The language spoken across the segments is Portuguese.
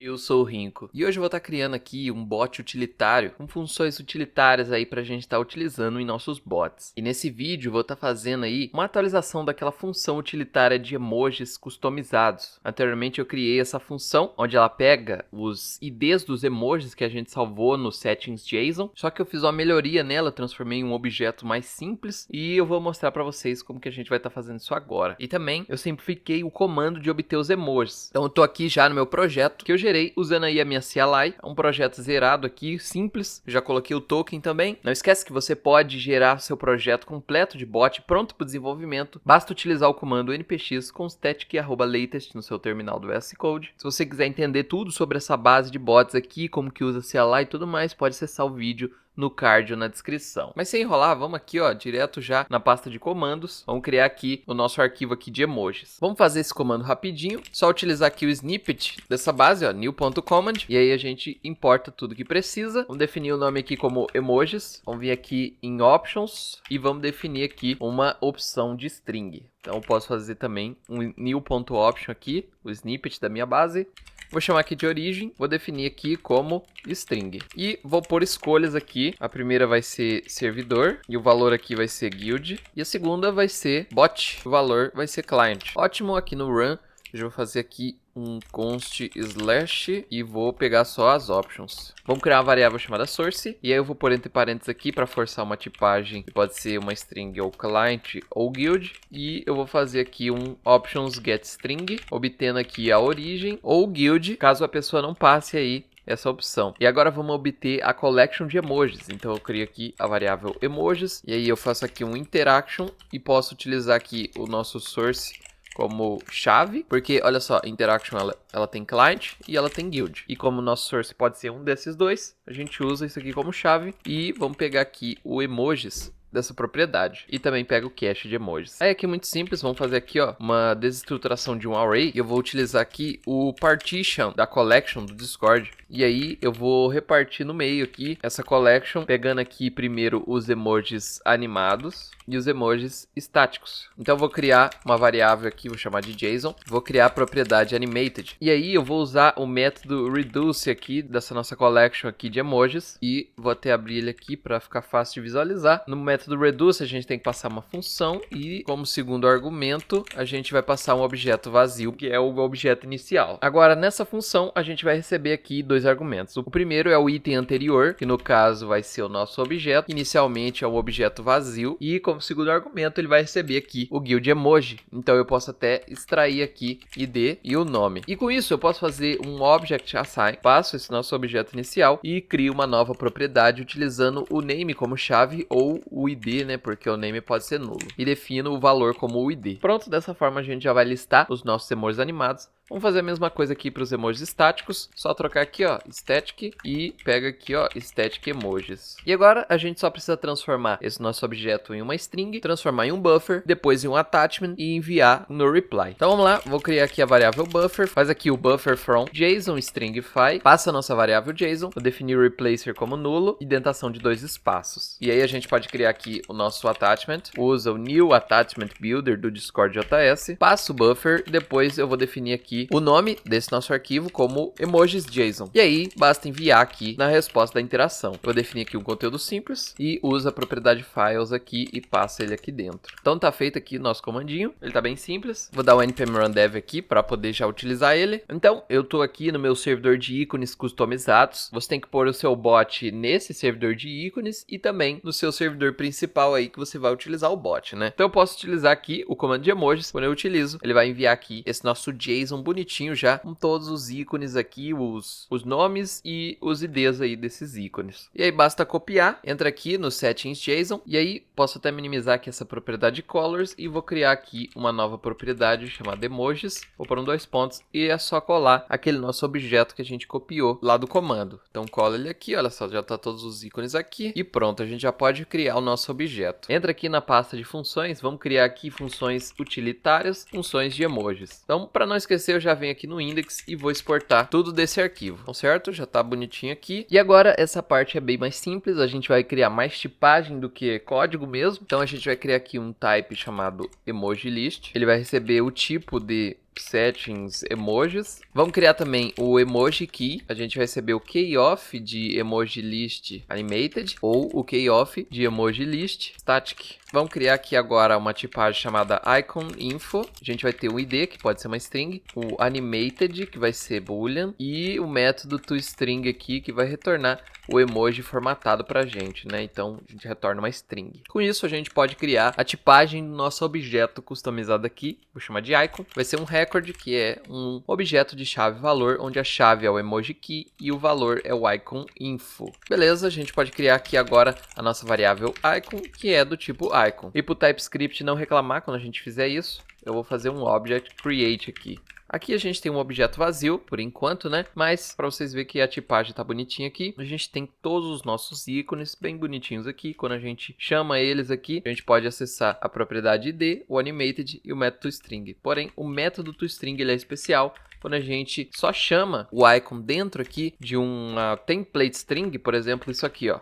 Eu sou o Rinco e hoje eu vou estar criando aqui um bot utilitário com funções utilitárias aí pra gente estar utilizando em nossos bots. E nesse vídeo eu vou estar fazendo aí uma atualização daquela função utilitária de emojis customizados. Anteriormente eu criei essa função onde ela pega os IDs dos emojis que a gente salvou no settings JSON, só que eu fiz uma melhoria nela, transformei em um objeto mais simples e eu vou mostrar pra vocês como que a gente vai estar fazendo isso agora. E também eu simplifiquei o comando de obter os emojis. Então eu tô aqui já no meu projeto que eu gerei usando aí a minha CLI, é um projeto zerado aqui, simples, já coloquei o token também. Não esquece que você pode gerar seu projeto completo de bot pronto para o desenvolvimento, basta utilizar o comando npx com static@latest no seu terminal do VS Code. Se você quiser entender tudo sobre essa base de bots aqui, como que usa CLI e tudo mais, pode acessar o vídeo no card ou na descrição. Mas sem enrolar, vamos aqui, ó, direto já na pasta de comandos. Vamos criar aqui o nosso arquivo aqui de emojis. Vamos fazer esse comando rapidinho. Só utilizar aqui o snippet dessa base, ó, new.command. E aí a gente importa tudo que precisa. Vamos definir o nome aqui como emojis. Vamos vir aqui em options e vamos definir aqui uma opção de string. Então eu posso fazer também um new.option aqui, o snippet da minha base. Vou chamar aqui de origem, vou definir aqui como string. E vou pôr escolhas aqui. A primeira vai ser servidor e o valor aqui vai ser guild. E a segunda vai ser bot, o valor vai ser client. Ótimo, aqui no run eu já vou fazer aqui um const slash e vou pegar só as options. Vamos criar uma variável chamada source e aí eu vou pôr entre parênteses aqui para forçar uma tipagem que pode ser uma string ou client ou guild, e eu vou fazer aqui um options get string, obtendo aqui a origem ou guild, caso a pessoa não passe aí essa opção. E agora vamos obter a collection de emojis. Então eu crio aqui a variável emojis e aí eu faço aqui um interaction e posso utilizar aqui o nosso source como chave, porque olha só, interaction ela tem client e ela tem guild. E como o nosso source pode ser um desses dois, a gente usa isso aqui como chave e vamos pegar aqui o emojis dessa propriedade e também pega o cache de emojis. Aí aqui muito simples, vamos fazer aqui, ó, uma desestruturação de um array e eu vou utilizar aqui o partition da collection do Discord. E aí eu vou repartir no meio aqui essa collection, pegando aqui primeiro os emojis animados e os emojis estáticos. Então eu vou criar uma variável aqui, vou chamar de JSON, vou criar a propriedade animated. E aí eu vou usar o método reduce aqui dessa nossa collection aqui de emojis e vou até abrir ele aqui para ficar fácil de visualizar. No método reduce a gente tem que passar uma função e como segundo argumento a gente vai passar um objeto vazio, que é o objeto inicial. Agora nessa função a gente vai receber aqui dois argumentos. O primeiro é o item anterior, que no caso vai ser o nosso objeto. Inicialmente é um objeto vazio e como segundo argumento ele vai receber aqui o guild emoji. Então eu posso até extrair aqui id e o nome. E com isso eu posso fazer um object assign, passo esse nosso objeto inicial e crio uma nova propriedade utilizando o name como chave ou o id, né, porque o name pode ser nulo. E defino o valor como o id. Pronto, dessa forma a gente já vai listar os nossos emojis animados. Vamos fazer a mesma coisa aqui para os emojis estáticos, só trocar aqui, ó, static e pega aqui, ó, static emojis. E agora a gente só precisa transformar esse nosso objeto em uma string, transformar em um buffer, depois em um attachment e enviar no reply. Então vamos lá, vou criar aqui a variável buffer, faz aqui o buffer from JSON stringify, passa a nossa variável JSON, vou definir o replacer como nulo, indentação de 2 espaços. E aí a gente pode criar aqui o nosso attachment, usa o new attachment builder do Discord JS, passa o buffer, depois eu vou definir aqui o nome desse nosso arquivo como emojis.json. E aí, basta enviar aqui na resposta da interação. Eu vou definir aqui um conteúdo simples e usa a propriedade files aqui e passa ele aqui dentro. Então tá feito aqui o nosso comandinho. Ele tá bem simples. Vou dar o npm run dev aqui para poder já utilizar ele. Então, eu tô aqui no meu servidor de ícones customizados. Você tem que pôr o seu bot nesse servidor de ícones e também no seu servidor principal aí que você vai utilizar o bot, né? Então eu posso utilizar aqui o comando de emojis. Quando eu utilizo, ele vai enviar aqui esse nosso JSON bonitinho já, com todos os ícones aqui, os nomes e os IDs aí desses ícones. E aí basta copiar, entra aqui no settings JSON, e aí posso até minimizar aqui essa propriedade colors e vou criar aqui uma nova propriedade chamada emojis, vou pôr 2 pontos e é só colar aquele nosso objeto que a gente copiou lá do comando. Então cola ele aqui, olha só, já tá todos os ícones aqui e pronto, a gente já pode criar o nosso objeto. Entra aqui na pasta de funções, vamos criar aqui funções utilitárias, funções de emojis. Então, para não esquecer, eu já venho aqui no index e vou exportar tudo desse arquivo, então, certo? Já tá bonitinho aqui. E agora essa parte é bem mais simples, a gente vai criar mais tipagem do que código mesmo. Então a gente vai criar aqui um type chamado emoji list. Ele vai receber o tipo de settings emojis. Vamos criar também o emoji key. A gente vai receber o keyoff de emoji list animated ou o keyoff de emoji list static. Vamos criar aqui agora uma tipagem chamada icon info. A gente vai ter o id, que pode ser uma string, o animated, que vai ser boolean, e o método toString aqui, que vai retornar o emoji formatado pra gente, né? Então a gente retorna uma string. Com isso a gente pode criar a tipagem do nosso objeto customizado aqui. Vou chamar de icon. Vai ser um record, que é um objeto de chave valor, onde a chave é o emoji key e o valor é o icon info. Beleza, a gente pode criar aqui agora a nossa variável icon, que é do tipo icon. E para o TypeScript não reclamar quando a gente fizer isso, eu vou fazer um object create aqui. Aqui a gente tem um objeto vazio, por enquanto, né? Mas, para vocês verem que a tipagem tá bonitinha aqui, a gente tem todos os nossos ícones bem bonitinhos aqui. Quando a gente chama eles aqui, a gente pode acessar a propriedade id, o animated e o método toString. Porém, o método toString ele é especial quando a gente só chama o icon dentro aqui de uma template string, por exemplo, isso aqui, ó.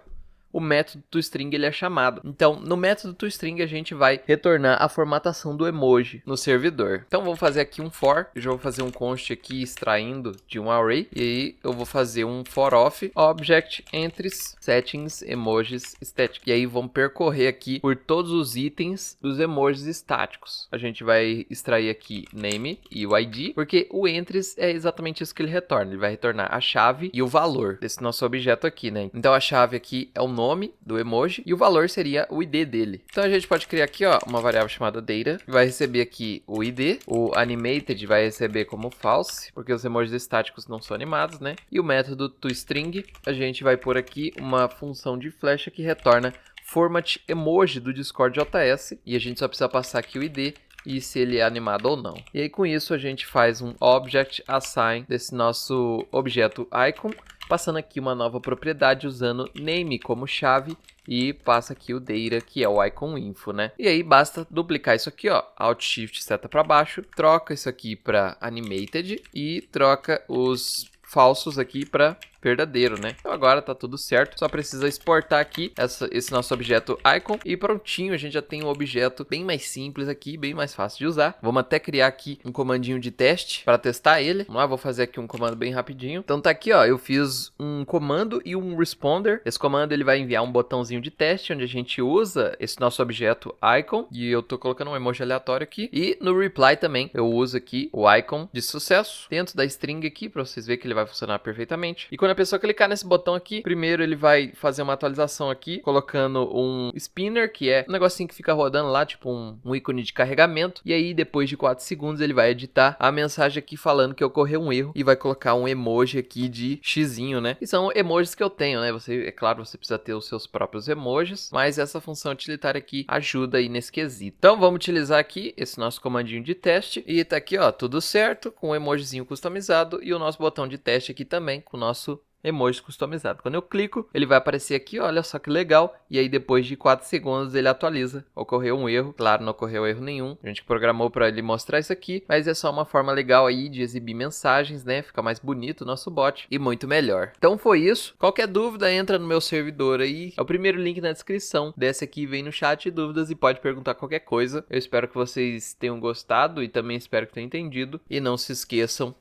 O método toString ele é chamado. Então, no método toString a gente vai retornar a formatação do emoji no servidor. Então, vou fazer aqui um for. Eu já vou fazer um const aqui extraindo de um array. E aí, eu vou fazer um for of object entries settings emojis static. E aí, vamos percorrer aqui por todos os itens dos emojis estáticos. A gente vai extrair aqui name e o id, porque o entries é exatamente isso que ele retorna. Ele vai retornar a chave e o valor desse nosso objeto aqui, né? Então, a chave aqui é o nome do emoji e o valor seria o id dele. Então a gente pode criar aqui, ó, uma variável chamada data, que vai receber aqui o id, o animated vai receber como false, porque os emojis estáticos não são animados, né? E o método toString, a gente vai pôr aqui uma função de flecha que retorna format emoji do Discord JS, e a gente só precisa passar aqui o id e se ele é animado ou não. E aí com isso a gente faz um object assign desse nosso objeto icon, passando aqui uma nova propriedade usando name como chave e passa aqui o data, que é o icon info, né? E aí basta duplicar isso aqui, ó, Alt Shift seta para baixo, troca isso aqui para animated e troca os falsos aqui para verdadeiro, né? Então agora tá tudo certo, só precisa exportar aqui esse nosso objeto icon e prontinho, a gente já tem um objeto bem mais simples aqui, bem mais fácil de usar. Vamos até criar aqui um comandinho de teste para testar ele. Vamos lá, vou fazer aqui um comando bem rapidinho. Então tá aqui, ó, eu fiz um comando e um responder. Esse comando ele vai enviar um botãozinho de teste onde a gente usa esse nosso objeto icon e eu tô colocando um emoji aleatório aqui. E no reply também eu uso aqui o icon de sucesso dentro da string aqui para vocês verem que ele vai funcionar perfeitamente. E quando a pessoa clicar nesse botão aqui, primeiro ele vai fazer uma atualização aqui, colocando um spinner, que é um negocinho que fica rodando lá, tipo um ícone de carregamento. E aí, depois de 4 segundos, ele vai editar a mensagem aqui falando que ocorreu um erro e vai colocar um emoji aqui de xizinho, né? E são emojis que eu tenho, né? É claro, você precisa ter os seus próprios emojis, mas essa função utilitária aqui ajuda aí nesse quesito. Então, vamos utilizar aqui esse nosso comandinho de teste e tá aqui, ó, tudo certo, com o emojizinho customizado e o nosso botão de teste aqui também, com o nosso emoji customizado. Quando eu clico, ele vai aparecer aqui, olha só que legal, e aí depois de 4 segundos ele atualiza. Ocorreu um erro, claro, não ocorreu erro nenhum, a gente programou para ele mostrar isso aqui, mas é só uma forma legal aí de exibir mensagens, né, fica mais bonito o nosso bot e muito melhor. Então foi isso, qualquer dúvida entra no meu servidor aí, é o primeiro link na descrição, desce aqui, vem no chat de dúvidas e pode perguntar qualquer coisa. Eu espero que vocês tenham gostado e também espero que tenham entendido, e não se esqueçam,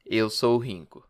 eu sou o Rinco.